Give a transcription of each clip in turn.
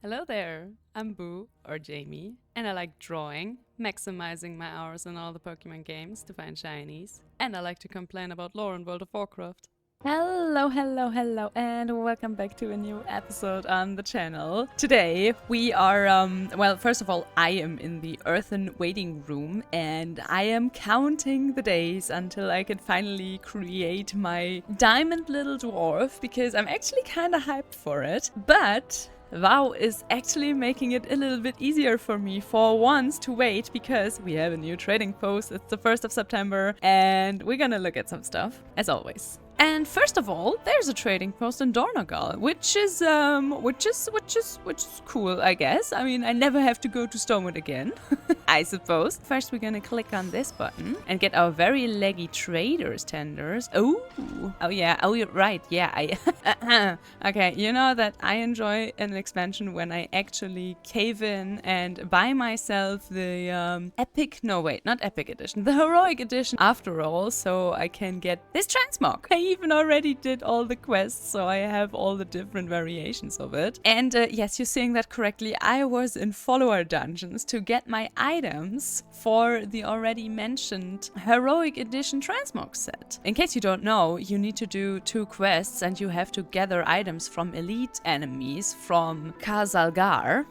Hello there, I'm Boo, or Jamie, and I like drawing, maximizing my hours in all the Pokemon games to find shinies, and I like to complain about lore in World of Warcraft. Hello, and welcome back to a new episode on the channel. Today we are, well, first of all, I am in the Earthen waiting room, and I am counting the days until I can finally create my diamond little dwarf, because I'm actually kind of hyped for it, but WoW is actually making it a little bit easier for me for once to wait because we have a new trading post. It's the 1st of September and we're gonna look at some stuff, as always. And first of all, there's a trading post in Dornogal, which is cool, I guess. I mean, I never have to go to Stormwood again, I suppose. First, we're gonna click on this button and get our very leggy traders tenders. Oh yeah, right, yeah. Okay, you know that I enjoy an expansion when I actually cave in and buy myself the not epic edition, the heroic edition after all, so I can get this transmog. I even already did all the quests, so I have all the different variations of it. And yes, you're seeing that correctly. I was in follower dungeons to get my items for the already mentioned heroic edition transmog set. In case you don't know, you need to do 2 quests and you have to gather items from elite enemies from Kazalgar.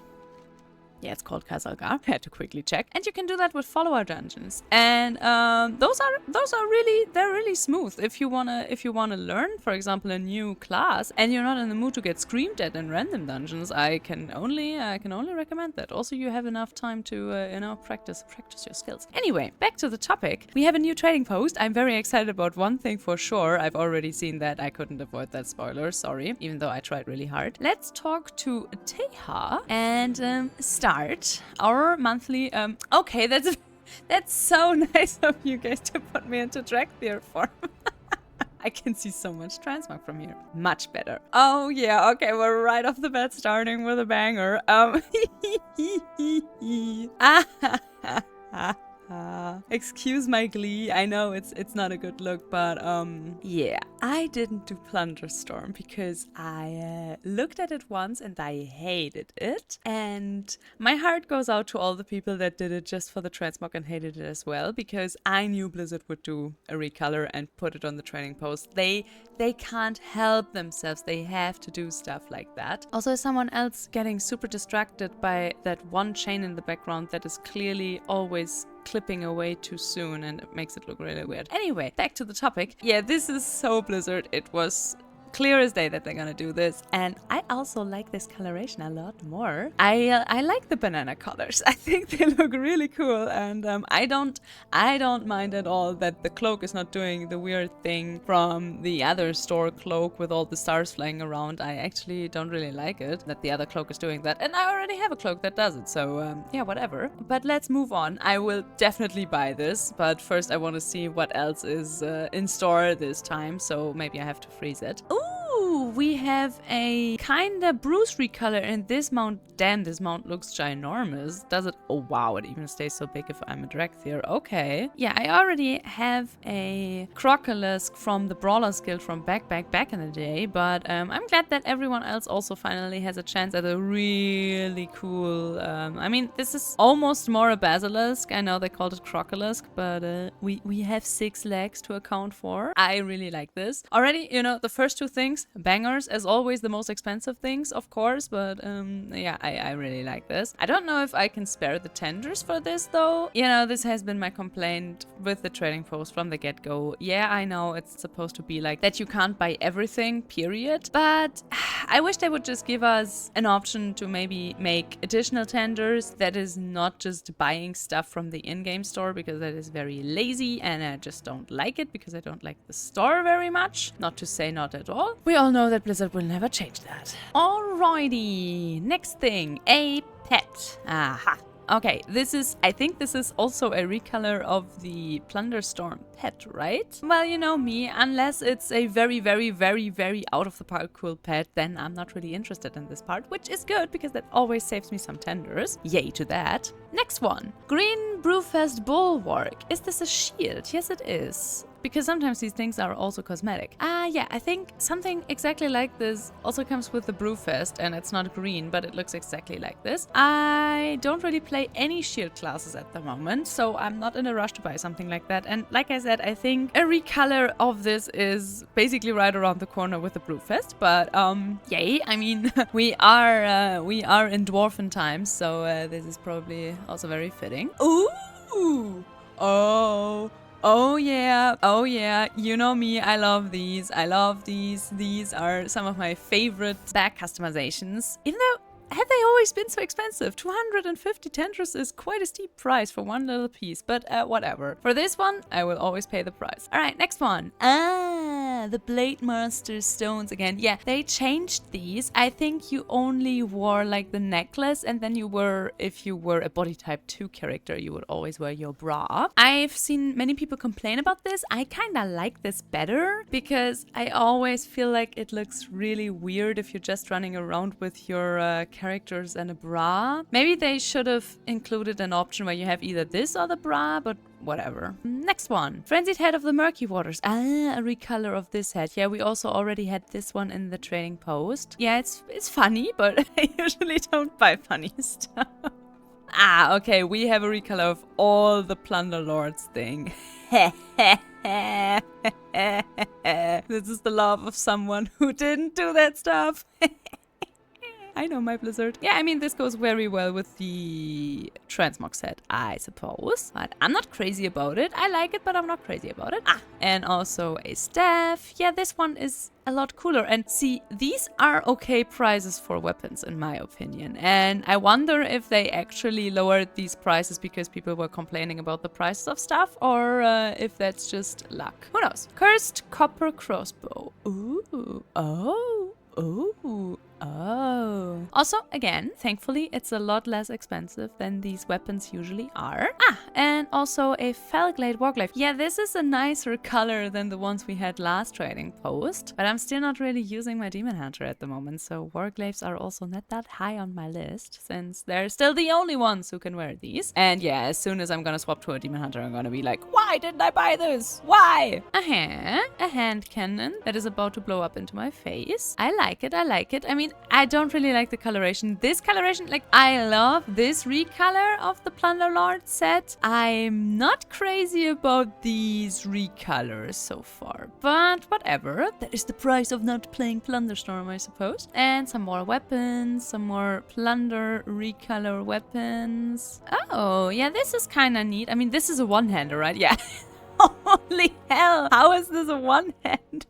Yeah, it's called Kazalgar. I had to quickly check. And you can do that with follower dungeons. And those are really smooth. If you wanna learn, for example, a new class, and you're not in the mood to get screamed at in random dungeons, I can only recommend that. Also, you have enough time to practice your skills. Anyway, back to the topic. We have a new trading post. I'm very excited about one thing for sure. I've already seen that. I couldn't avoid that spoiler. Sorry, even though I tried really hard. Let's talk to Teha and start our monthly. Okay, that's so nice of you guys to put me into drag theater form. I can see so much transmog from here. Much better. Oh yeah, okay, we're right off the bat starting with a banger. Excuse my glee. I know it's not a good look, but yeah. I didn't do Plunderstorm because I looked at it once and I hated it. And my heart goes out to all the people that did it just for the transmog and hated it as well, because I knew Blizzard would do a recolor and put it on the training post. They can't help themselves. They have to do stuff like that. Also, is someone else getting super distracted by that one chain in the background that is clearly always clipping away too soon, and it makes it look really weird. Anyway, back to the topic. Yeah, this is so Blizzard. It was clear as day that they're gonna do this, and I also like this coloration a lot more. I like the banana colors. I think they look really cool, and I don't mind at all that the cloak is not doing the weird thing from the other store cloak with all the stars flying around. I actually don't really like it that the other cloak is doing that, and I already have a cloak that does it, so yeah, whatever. But let's move on. I will definitely buy this, but first I want to see what else is in store this time, so maybe I have to freeze it. Ooh, we have a kinda Bruce recolor in this mount. Damn, this mount looks ginormous. Does it? Oh wow, it even stays so big if I'm a Dragthier. Okay. Yeah, I already have a Crocolisk from the Brawlers Guild from back in the day, but I'm glad that everyone else also finally has a chance at a really cool, I mean, this is almost more a Basilisk. I know they called it Crocolisk, but we have 6 legs to account for. I really like this. Already, you know, the first 2 things, bangers, as always, the most expensive things, of course, but yeah, I really like this. I don't know if I can spare the tenders for this, though. You know, this has been my complaint with the trading post from the get-go. Yeah, I know it's supposed to be like that you can't buy everything, period, but I wish they would just give us an option to maybe make additional tenders that is not just buying stuff from the in-game store, because that is very lazy and I just don't like it, because I don't like the store very much. Not to say not at all. We all know that Blizzard will never change that. Alrighty, next thing, a pet. Aha. Okay, I think this is also a recolor of the Plunderstorm pet, right? Well, you know me, unless it's a very out of the park cool pet, then I'm not really interested in this part, which is good because that always saves me some tenders. Yay to that. Next one, Green Brewfest Bulwark. Is this a shield? Yes, it is. because sometimes these things are also cosmetic. Yeah, I think something exactly like this also comes with the Brewfest, and it's not green, but it looks exactly like this. I don't really play any shield classes at the moment, so I'm not in a rush to buy something like that. And like I said, I think a recolor of this is basically right around the corner with the Brewfest. But yay! I mean, we are in Dwarfen times, so this is probably also very fitting. Ooh! Oh yeah, you know me, I love these. These are some of my favorite bag customizations. Even though, have they always been so expensive? 250 tendrils is quite a steep price for one little piece, but whatever. For this one, I will always pay the price. Alright, next one. The Blade Master stones again. Yeah, they changed these. I think you only wore like the necklace, and then if you were a body type 2 character, you would always wear your bra. I've seen many people complain about this. I kinda like this better, because I always feel like it looks really weird if you're just running around with your characters and a bra. Maybe they should have included an option where you have either this or the bra, but whatever. Next one. Frenzied Head of the Murky Waters. A recolor of this head. Yeah, we also already had this one in the trading post. Yeah, it's funny, but I usually don't buy funny stuff. Okay, we have a recolor of all the Plunder Lords thing. This is the love of someone who didn't do that stuff. I know, my Blizzard. Yeah, I mean, this goes very well with the transmog set, I suppose. But I'm not crazy about it. I like it, but I'm not crazy about it. And also a staff. Yeah, this one is a lot cooler. And see, these are okay prices for weapons, in my opinion. And I wonder if they actually lowered these prices because people were complaining about the prices of stuff, or if that's just luck. Who knows? Cursed Copper Crossbow. Ooh. Oh. Ooh. Oh. Also, again, thankfully, it's a lot less expensive than these weapons usually are. And also a Felglade Warglaive. Yeah, this is a nicer color than the ones we had last trading post, but I'm still not really using my Demon Hunter at the moment, so Warglaives are also not that high on my list, since they're still the only ones who can wear these. And yeah, as soon as I'm gonna swap to a Demon Hunter, I'm gonna be like, why didn't I buy this? Why? A hand cannon that is about to blow up into my face. I like it. I mean, I don't really like the coloration. This coloration, like, I love this recolor of the Plunder Lord set. I'm not crazy about these recolors so far, but whatever. That is the price of not playing Plunderstorm, I suppose. And some more weapons, some more Plunder recolor weapons. Oh, yeah, this is kind of neat. I mean, this is a one-hander, right? Yeah. Holy hell, how is this a one-hander?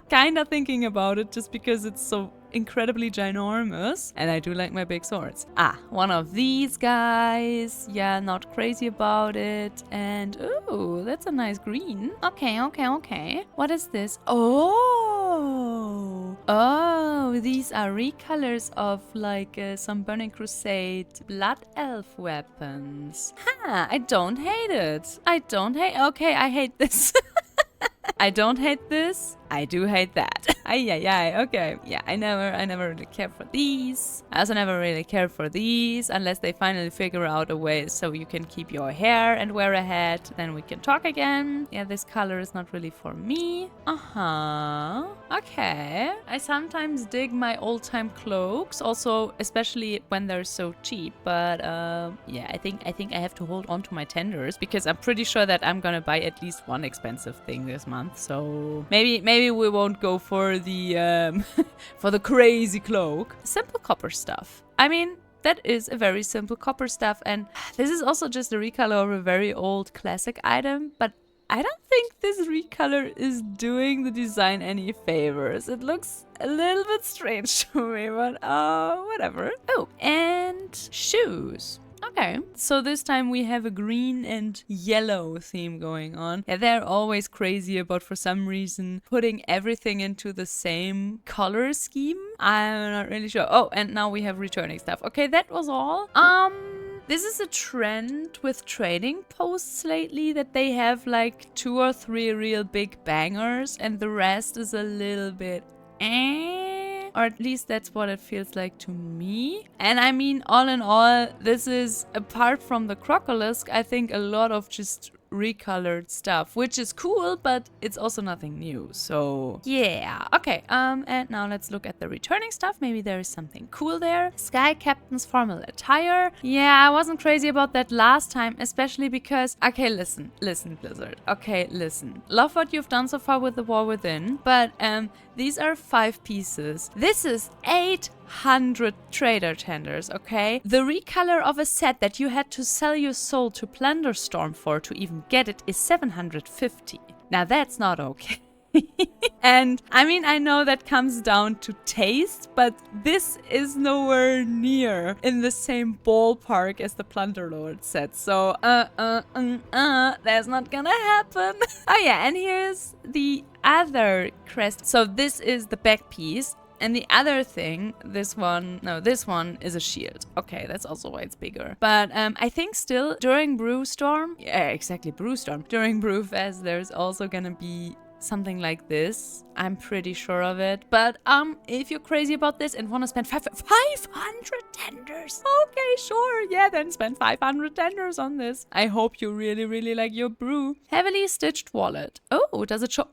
Kinda thinking about it just because it's so incredibly ginormous, and I do like my big swords. One of these guys. Yeah, not crazy about it. And ooh, that's a nice green. Okay. What is this? Oh, these are recolors of like some Burning Crusade Blood Elf weapons. I don't hate it. Okay, I hate this. I don't hate this. I do hate that. Okay. Yeah, I never really cared for these. I also never really cared for these unless they finally figure out a way so you can keep your hair and wear a hat. Then we can talk again. Yeah, this color is not really for me. Okay. I sometimes dig my old-time cloaks, also especially when they're so cheap. But yeah, I think I have to hold on to my tenders because I'm pretty sure that I'm gonna buy at least one expensive thing this month. So maybe we won't go for the for the crazy cloak. Simple copper stuff. I mean, that is a very simple copper stuff, and this is also just a recolor of a very old classic item, but I don't think this recolor is doing the design any favors. It looks a little bit strange to me, but whatever. Oh, and shoes. Okay, so this time we have a green and yellow theme going on. Yeah, they're always crazy about, for some reason, putting everything into the same color scheme. I'm not really sure. Oh, and now we have returning stuff. Okay, that was all. This is a trend with trading posts lately, that they have like 2 or 3 real big bangers and the rest is a little bit or at least that's what it feels like to me. And I mean, all in all, this is, apart from the Crocolisk, I think a lot of just recolored stuff, which is cool, but it's also nothing new. So yeah, okay. And now let's look at the returning stuff. Maybe there is something cool there. Sky Captain's formal attire. Yeah, I wasn't crazy about that last time, especially because, okay, listen, Blizzard. Okay, listen. Love what you've done so far with the War Within, but these are 5 pieces. This is 800 trader tenders, okay? The recolor of a set that you had to sell your soul to Plunderstorm for to even get it is 750. Now that's not okay. And I mean, I know that comes down to taste, but this is nowhere near in the same ballpark as the Plunderlord set. So, that's not gonna happen. Oh yeah, and here's the other crest. So this is the back piece. And the other thing, this one is a shield. Okay, that's also why it's bigger. But I think still during Brewstorm, yeah, exactly, Brewstorm. During Brewfest, there's also gonna be something like this. I'm pretty sure of it. But if you're crazy about this and want to spend 500 tenders, okay, sure, yeah, then spend 500 tenders on this. I hope you really, really like your brew. Heavily stitched wallet. Oh, does it show?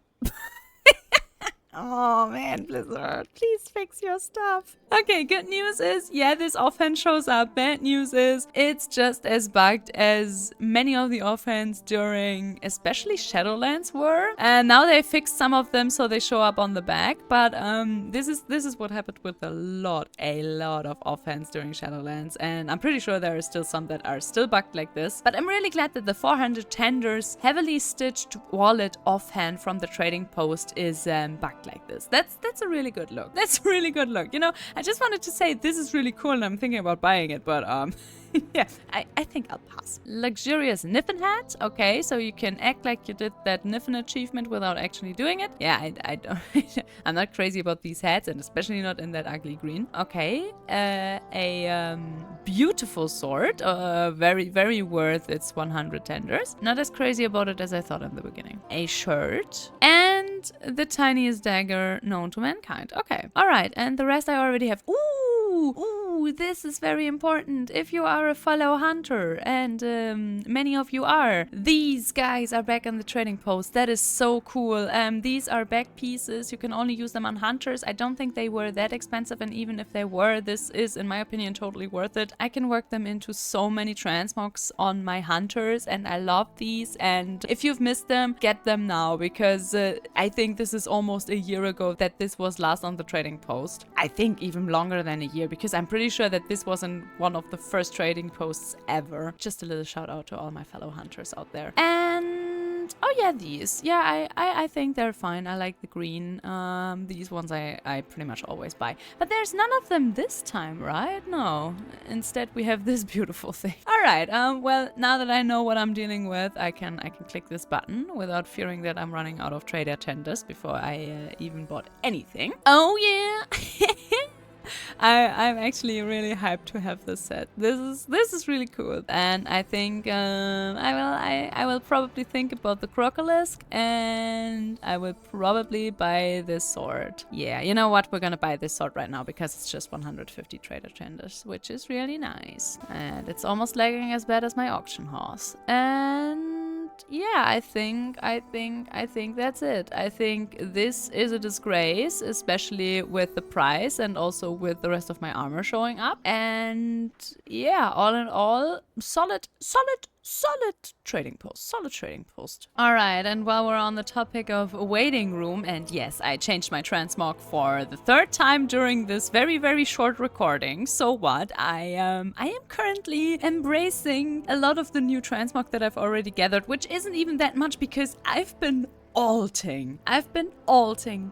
Oh man, Blizzard, please fix your stuff. Okay, good news is, yeah, this offhand shows up. Bad news is, it's just as bugged as many of the offhands during especially Shadowlands were. And now they fixed some of them so they show up on the back. But this is what happened with a lot of offhands during Shadowlands. And I'm pretty sure there are still some that are still bugged like this. But I'm really glad that the 400 tenders heavily stitched wallet offhand from the trading post is bugged like this. That's a really good look. That's a really good look. You know, I just wanted to say this is really cool and I'm thinking about buying it, but yeah, I think I'll pass. Luxurious Niffin hat. Okay, so you can act like you did that Niffin achievement without actually doing it. Yeah, I don't. I'm not crazy about these hats, and especially not in that ugly green. Okay, a beautiful sword. Very, very worth its 100 tenders. Not as crazy about it as I thought in the beginning. A shirt and the tiniest dagger known to mankind. Okay, all right, and the rest I already have. Ooh, this is very important. If you are a fellow hunter, and many of you are, these guys are back on the trading post. That is so cool. These are back pieces. You can only use them on hunters. I don't think they were that expensive, and even if they were, this is, in my opinion, totally worth it. I can work them into so many transmogs on my hunters, and I love these. And if you've missed them, get them now, because I think this is almost a year ago that this was last on the trading post. I think even longer than a year, because I'm pretty sure that this wasn't one of the first trading posts ever. Just a little shout out to all my fellow hunters out there. And oh yeah, these. Yeah, I think they're fine. I like the green. These ones I pretty much always buy. But there's none of them this time, right? No. Instead we have this beautiful thing. Alright, well, now that I know what I'm dealing with, I can click this button without fearing that I'm running out of trader tenders before I even bought anything. Oh yeah! I'm actually really hyped to have this set. This is really cool, and I think I will probably think about the Crocolisk, and I will probably buy this sword. Yeah, you know what? We're gonna buy this sword right now because it's just 150 trader tenders, which is really nice, and it's almost lagging as bad as my auction horse. And yeah, I think that's it. I think this is a disgrace, especially with the price and also with the rest of my armor showing up. And yeah, all in all, solid trading post. All right, and while we're on the topic of waiting room, and yes, I changed my transmog for the 3rd time during this very, very short recording. So what? I am currently embracing a lot of the new transmog that I've already gathered, which isn't even that much because I've been alting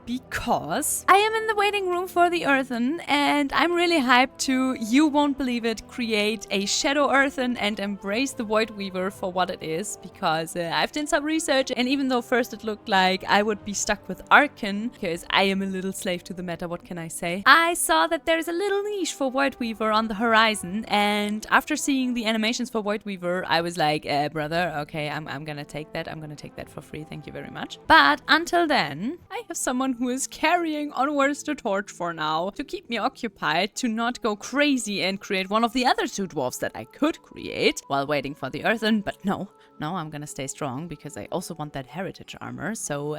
because I am in the waiting room for the Earthen, and I'm really hyped to, you won't believe it, create a Shadow Earthen and embrace the Void Weaver for what it is, because I've done some research, and even though first it looked like I would be stuck with Arcan, because I am a little slave to the meta, what can I say? I saw that there's a little niche for Void Weaver on the horizon, and after seeing the animations for Void Weaver, I was like, brother, okay, I'm gonna take that. I'm gonna take that for free, thank you very much. much. But until then, I have someone who is carrying onwards the torch for now to keep me occupied, to not go crazy and create one of the other 2 dwarfs that I could create while waiting for the Earthen. But no, I'm gonna stay strong because I also want that heritage armor. So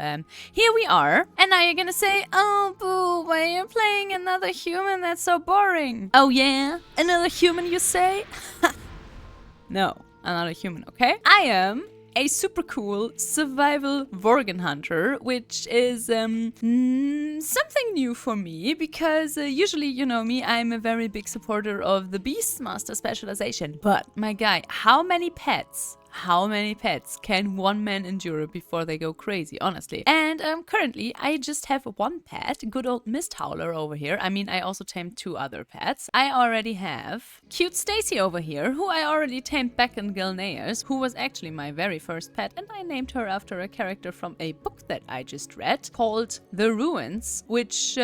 here we are. And now you're gonna say, oh, Boo, why are you playing another human? That's so boring. Oh yeah? Another human, you say? No, I'm not a human, okay? I am a super cool survival Worgen hunter, which is something new for me because usually, you know me, I'm a very big supporter of the Beastmaster specialization. But my guy, how many pets can one man endure before they go crazy, honestly? And currently, I just have 1 pet, good old Mist Howler over here. I mean, I also tamed 2 other pets. I already have cute Stacy over here, who I already tamed back in Gilneas, who was actually my very first pet, and I named her after a character from a book that I just read called The Ruins, which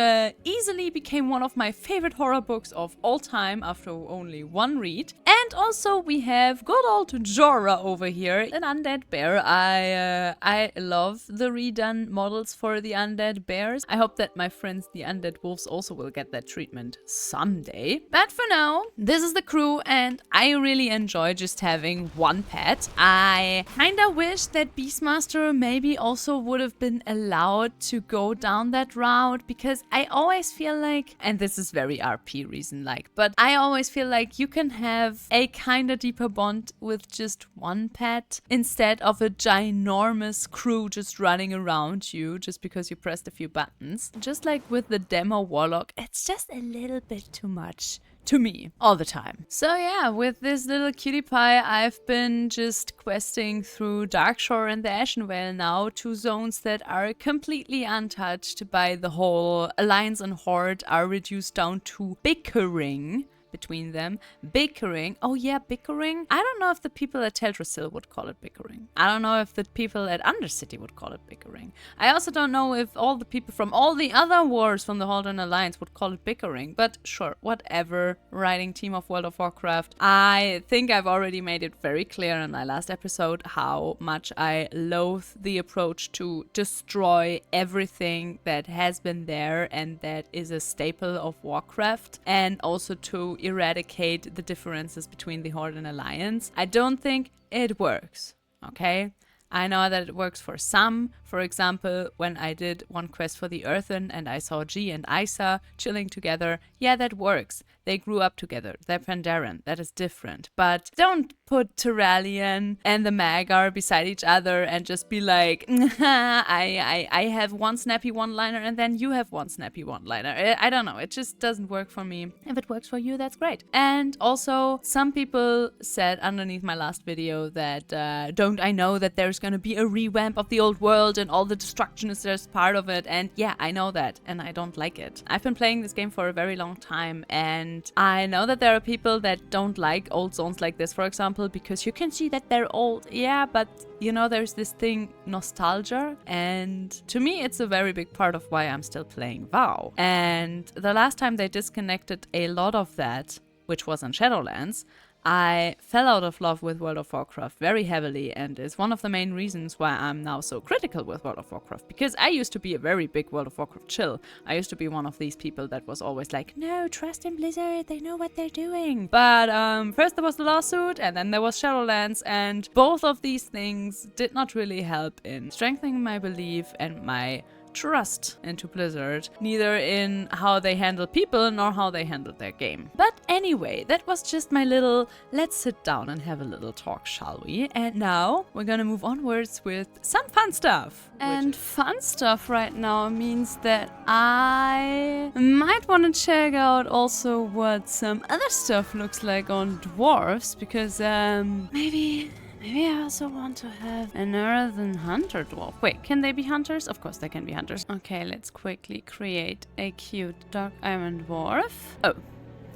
easily became one of my favorite horror books of all time after only 1 read. And also we have good old Jorah over here, an undead bear. I love the redone models for the undead bears. I hope that my friends the undead wolves also will get that treatment someday. But for now, this is the crew and I really enjoy just having 1 pet. I kinda wish that Beastmaster maybe also would have been allowed to go down that route, because I always feel like, and this is very RP reason like, but I always feel like you can have a kinda deeper bond with just 1 pet instead of a ginormous crew just running around you just because you pressed a few buttons. Just like with the demo warlock, it's just a little bit too much to me all the time. So yeah, with this little cutie pie, I've been just questing through Darkshore and the Ashenvale now, 2 zones that are completely untouched by the whole Alliance and Horde, are reduced down to bickering between them. Bickering. Oh yeah, bickering. I don't know if the people at Teldrassil would call it bickering. I don't know if the people at Undercity would call it bickering. I also don't know if all the people from all the other wars from the Horde and Alliance would call it bickering. But sure, whatever. Writing team of World of Warcraft. I think I've already made it very clear in my last episode how much I loathe the approach to destroy everything that has been there and that is a staple of Warcraft, and also to eradicate the differences between the Horde and Alliance. I don't think it works, okay? I know that it works for some. For example, when I did 1 quest for the Earthen and I saw G and Isa chilling together, yeah, that works. They grew up together. They're Pandaren. That is different. But don't put Tyrallion and the Magar beside each other and just be like, I have 1 snappy one-liner and then you have 1 snappy one-liner. I don't know. It just doesn't work for me. If it works for you, that's great. And also, some people said underneath my last video that don't I know that there's gonna be a revamp of the old world and all the destruction is just part of it. And yeah, I know that and I don't like it. I've been playing this game for a very long time and I know that there are people that don't like old zones like this, for example, because you can see that they're old. Yeah, but you know, there's this thing, nostalgia, and to me it's a very big part of why I'm still playing WoW. And the last time they disconnected a lot of that, which was on Shadowlands, I fell out of love with World of Warcraft very heavily, and is one of the main reasons why I'm now so critical with World of Warcraft, because I used to be a very big World of Warcraft chill. I used to be one of these people that was always like, no, trust in Blizzard, they know what they're doing. But first there was the lawsuit, and then there was Shadowlands, and both of these things did not really help in strengthening my belief and my trust into Blizzard, neither in how they handle people nor how they handled their game. But anyway, that was just my little, let's sit down and have a little talk, shall we? And now we're gonna move onwards with some fun stuff. And fun stuff right now means that I might want to check out also what some other stuff looks like on Dwarfs, because maybe I also want to have an Earthen Hunter Dwarf. Wait, can they be hunters? Of course they can be hunters. Okay, let's quickly create a cute Dark Iron Dwarf. Oh,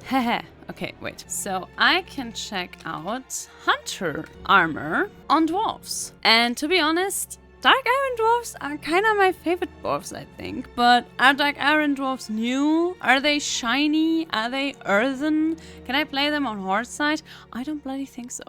haha. Okay, wait. So I can check out Hunter armor on Dwarfs. And to be honest, Dark Iron Dwarfs are kind of my favorite dwarfs, I think. But are Dark Iron Dwarfs new? Are they shiny? Are they earthen? Can I play them on Horde side? I don't bloody think so.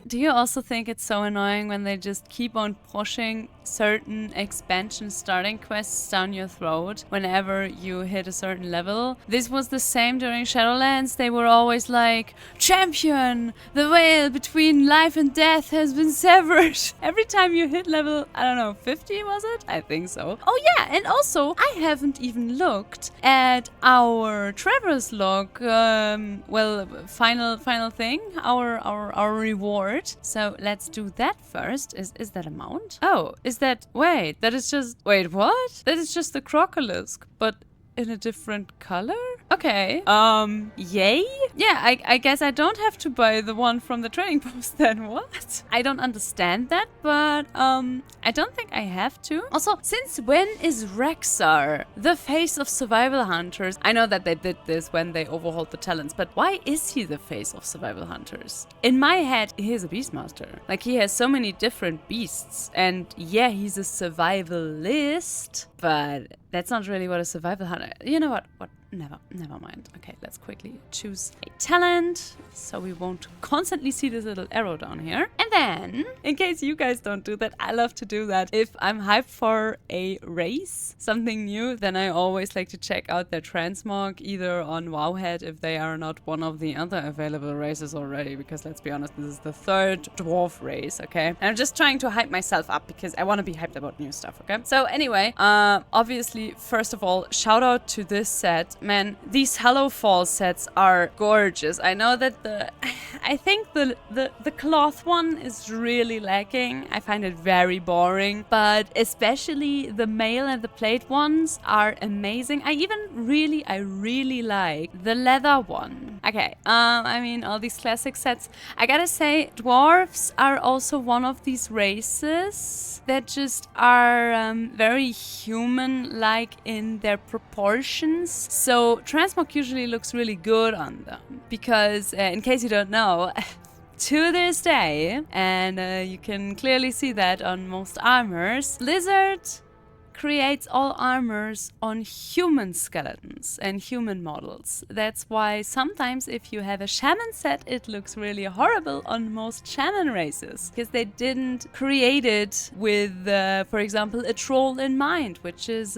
Do you also think it's so annoying when they just keep on pushing certain expansion starting quests down your throat whenever you hit a certain level. This was the same during Shadowlands. They were always like, champion, the veil between life and death has been severed. Every time you hit level, I don't know, 50 was it? I think so. Oh yeah, and also I haven't even looked at our Traverse log, well, final thing, our reward. So let's do that first. Is that a mount? Oh, is that, wait, that is just, wait, what? That is just the recolors, but in a different color? Okay. Yay? Yeah, I guess I don't have to buy the one from the trading post then. What? I don't understand that, but I don't think I have to. Also, since when is Rexar the face of survival hunters? I know that they did this when they overhauled the talents, but why is he the face of survival hunters? In my head, he is a beastmaster. Like, he has so many different beasts, and yeah, he's a survivalist, but that's not really what a survival hunter... You know what? Never mind. Okay, let's quickly choose a talent so we won't constantly see this little arrow down here. And then, in case you guys don't do that, I love to do that. If I'm hyped for a race, something new, then I always like to check out their transmog either on Wowhead if they are not one of the other available races already, because let's be honest, this is the 3rd dwarf race, okay? And I'm just trying to hype myself up because I want to be hyped about new stuff, okay? So anyway, obviously, first of all, shout out to this set. Man, these Hallowfall sets are gorgeous. I know that I think the cloth one is really lacking. I find it very boring, but especially the mail and the plate ones are amazing. I really like the leather one. Okay, I mean, all these classic sets. I gotta say, dwarves are also one of these races that just are very human-like in their proportions. So transmog usually looks really good on them because, in case you don't know, to this day, and you can clearly see that on most armors, Blizzard creates all armors on human skeletons and human models. That's why sometimes if you have a shaman set, it looks really horrible on most shaman races, because they didn't create it with, for example, a troll in mind, which is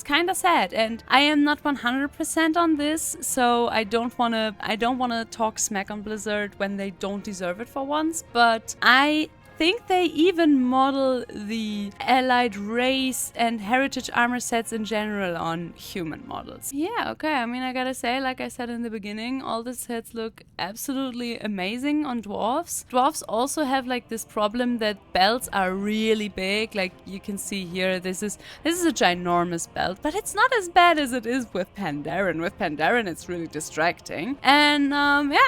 kind of sad. And I am not 100% on this, so I don't wanna talk smack on Blizzard when they don't deserve it for once. But I think they even model the allied race and heritage armor sets in general on human models. Yeah, okay, I mean, I gotta say, like I said in the beginning, all the sets look absolutely amazing on dwarves. Dwarves also have like this problem that belts are really big. Like you can see here, this is a ginormous belt, but it's not as bad as it is with Pandaren. With Pandaren, it's really distracting. And yeah,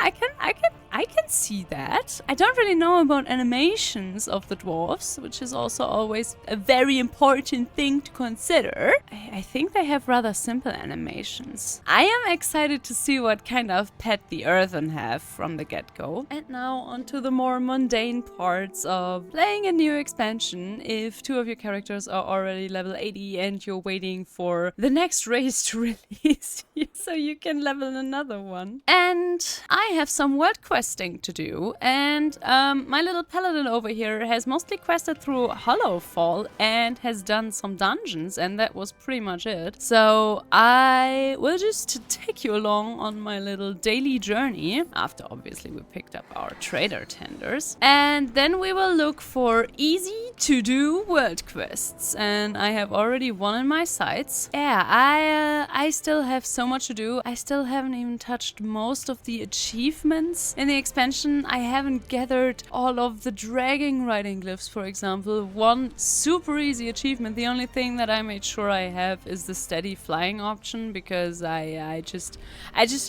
I can see that. I don't really know about animations of the dwarves, which is also always a very important thing to consider. I think they have rather simple animations. I am excited to see what kind of pet the Earthen have from the get-go. And now onto the more mundane parts of playing a new expansion. If 2 of your characters are already level 80 and you're waiting for the next race to release so you can level another one. And I have some world questing to do, and my little paladin over here has mostly quested through Hallowfall and has done some dungeons, and that was pretty much it. So I will just take you along on my little daily journey, after obviously we picked up our trader tenders, and then we will look for easy to do world quests, and I have already one in my sights. Yeah, I still have so much to do. I still haven't even touched most of the achievements in the expansion. I haven't gathered all of the dragging riding glyphs, for example. One super easy achievement. The only thing that I made sure I have is the steady flying option, because I just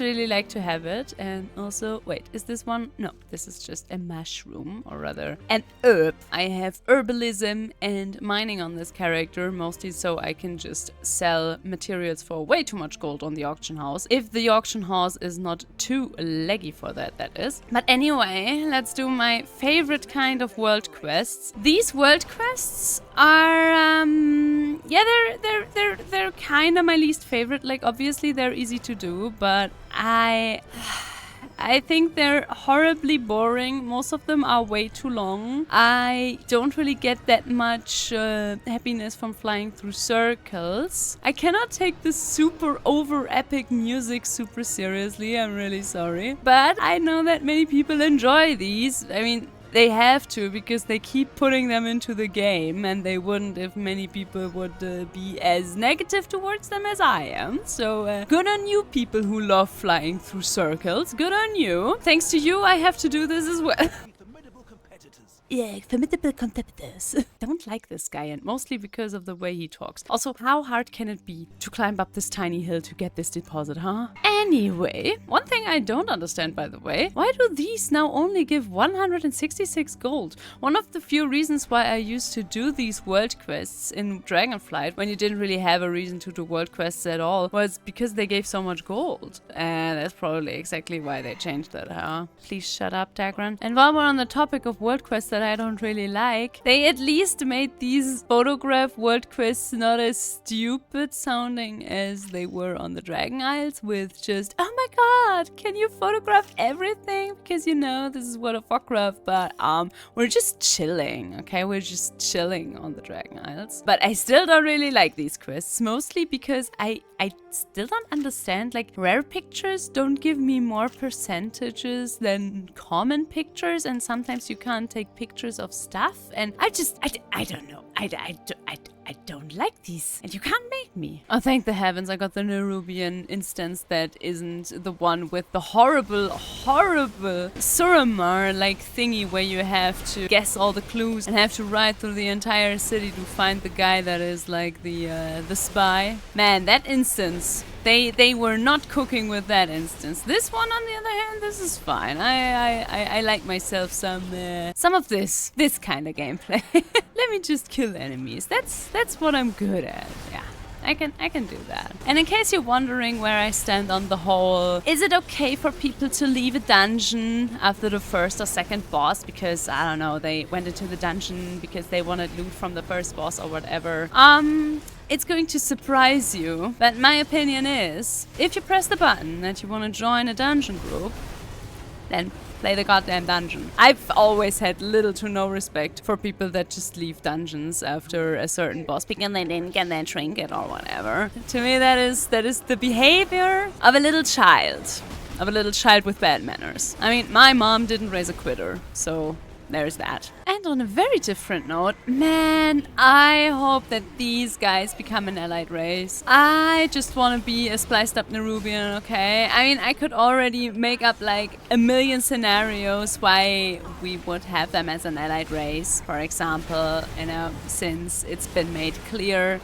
really like to have it. And also, wait, is this one? No, this is just a mushroom, or rather an herb. I have herbalism and mining on this character, mostly so I can just sell materials for way too much gold on the auction house. If the auction house is not too laggy for that, that is. But anyway, let's do my favorite kind of world quests. These world quests are, yeah, they're kind of my least favorite. Like, obviously they're easy to do, but I I think they're horribly boring. Most of them are way too long. I don't really get that much happiness from flying through circles. I cannot take this super over epic music super seriously. I'm really sorry. But I know that many people enjoy these. I mean, they have to, because they keep putting them into the game, and they wouldn't if many people would be as negative towards them as I am. So good on you, people who love flying through circles. Good on you. Thanks to you, I have to do this as well. Yeah, formidable competitors. Don't like this guy, and mostly because of the way he talks. Also, how hard can it be to climb up this tiny hill to get this deposit, huh? Anyway, one thing I don't understand, by the way, why do these now only give 166 gold? One of the few reasons why I used to do these world quests in Dragonflight, when you didn't really have a reason to do world quests at all, was because they gave so much gold. And that's probably exactly why they changed that, huh? Please shut up, Dagran. And while we're on the topic of world quests that I don't really like, they at least made these photograph world quests not as stupid sounding as they were on the Dragon Isles, with just, oh my god, can you photograph everything? Because you know, this is World of Warcraft, but we're just chilling, okay? We're just chilling on the Dragon Isles. But I still don't really like these quests, mostly because I still don't understand, like, rare pictures don't give me more percentages than common pictures, and sometimes you can't take pictures of stuff, and I don't know. I don't like these, and you can't make me. Oh, thank the heavens, I got the Nerubian instance that isn't the one with the horrible Suramar-like thingy where you have to guess all the clues and have to ride through the entire city to find the guy that is like the spy. Man, that instance, they were not cooking with that instance. This one, on the other hand, this is fine. I like myself some of this kind of gameplay. Let me just kill enemies. That's what I'm good at. Yeah. I can do that. And in case you're wondering where I stand on the whole, is it okay for people to leave a dungeon after the first or second boss because, I don't know, they went into the dungeon because they wanted loot from the first boss or whatever? It's going to surprise you, but my opinion is, if you press the button that you want to join a dungeon group, then play the goddamn dungeon. I've always had little to no respect for people that just leave dungeons after a certain boss because they didn't get their trinket or whatever. To me, that is the behavior of a little child. Of a little child with bad manners. I mean, my mom didn't raise a quitter, so there's that. And on a very different note, man, I hope that these guys become an allied race. I just want to be a spliced up Nerubian, okay? I mean, I could already make up like a million scenarios why we would have them as an allied race. For example, you know, since it's been made clear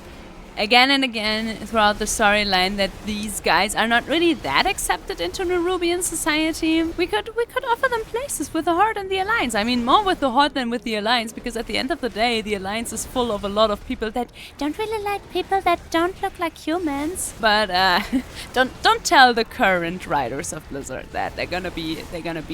again and again throughout the storyline that these guys are not really that accepted into Nerubian society, we could offer them places with the Horde and the Alliance. I mean, more with the Horde than with the Alliance, because at the end of the day, the Alliance is full of a lot of people that don't really like people that don't look like humans. But don't tell the current writers of Blizzard that they're gonna be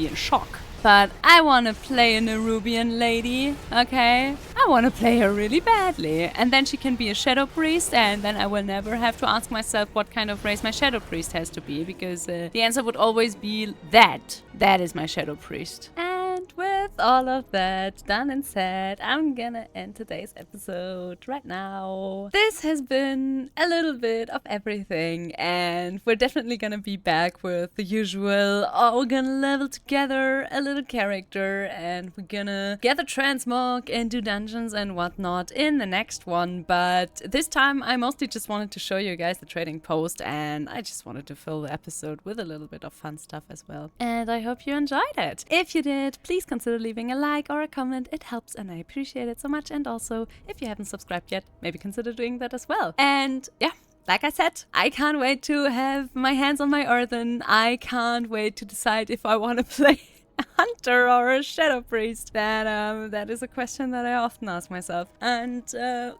in shock. But I want to play a Nerubian lady, okay? I want to play her really badly. And then she can be a Shadow Priest, and then I will never have to ask myself what kind of race my Shadow Priest has to be, because the answer would always be that. That is my Shadow Priest. And with all of that done and said, I'm gonna end today's episode right now. This has been a little bit of everything, and we're definitely gonna be back with the usual, we're gonna level together a little character, and we're gonna gather transmog and do dungeons and whatnot in the next one. But this time I mostly just wanted to show you guys the trading post, and I just wanted to fill the episode with a little bit of fun stuff as well. And I hope you enjoyed it. If you did, please consider leaving a like or a comment. It helps and I appreciate it so much. And also, if you haven't subscribed yet, maybe consider doing that as well. And yeah, like I said, I can't wait to have my hands on my Earthen. I can't wait to decide if I want to play a hunter or a shadow priest. That is a question that I often ask myself. And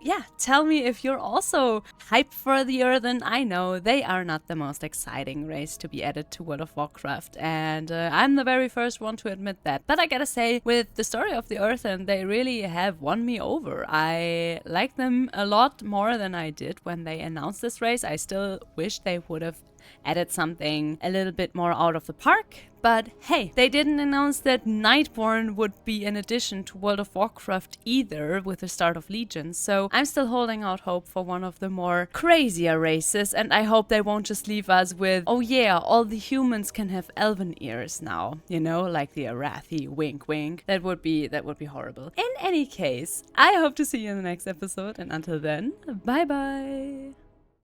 yeah, tell me if you're also hyped for the Earthen. I know they are not the most exciting race to be added to World of Warcraft, and I'm the very first one to admit that. But I gotta say, with the story of the Earthen, they really have won me over. I like them a lot more than I did when they announced this race. I still wish they would have added something a little bit more out of the park. But hey, they didn't announce that Nightborn would be an addition to World of Warcraft either with the start of Legion, so I'm still holding out hope for one of the more crazier races, and I hope they won't just leave us with, oh yeah, all the humans can have elven ears now, you know, like the Arathi, wink wink. That would be horrible. In any case, I hope to see you in the next episode, and until then, bye bye!